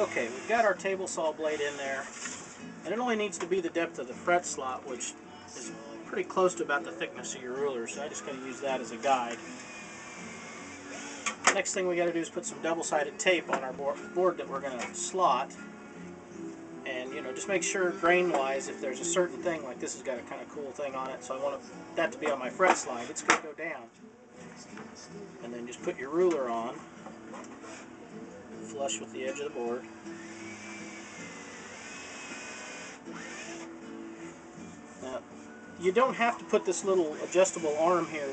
Okay, we've got our table saw blade in there, and it only needs to be the depth of the fret slot, which is pretty close to about the thickness of your ruler, so I just got to use that as a guide. Next thing we got to do is put some double-sided tape on our board that we're going to slot, and just make sure grain-wise, if there's a certain thing, like this has got a kind of cool thing on it, so I want that to be on my fret slide, it's going to go down. And then just put your ruler on, flush with the edge of the board. Now, you don't have to put this little adjustable arm here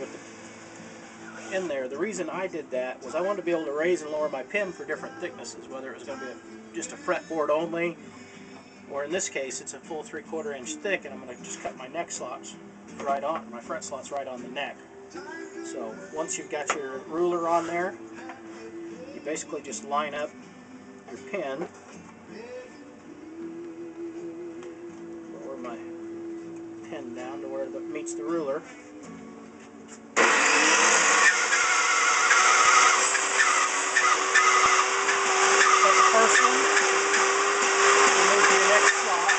in there. The reason I did that was I wanted to be able to raise and lower my pin for different thicknesses, whether it was going to be just a fretboard only, or in this case it's a full 3/4 inch thick, and I'm going to just cut my neck slots right on, my fret slots right on the neck. So once you've got your ruler on there, you basically just line up your pin. Lower my pin down to where it meets the ruler. Cut the first one, and move to your next slot.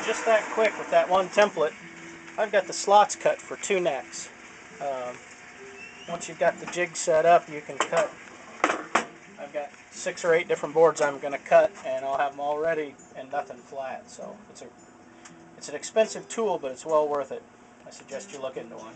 Just that quick with that one template, I've got the slots cut for 2 necks. Once you've got the jig set up, you can cut. I've got 6 or 8 different boards I'm going to cut, and I'll have them all ready and nothing flat. So it's an expensive tool, but it's well worth it. I suggest you look into one.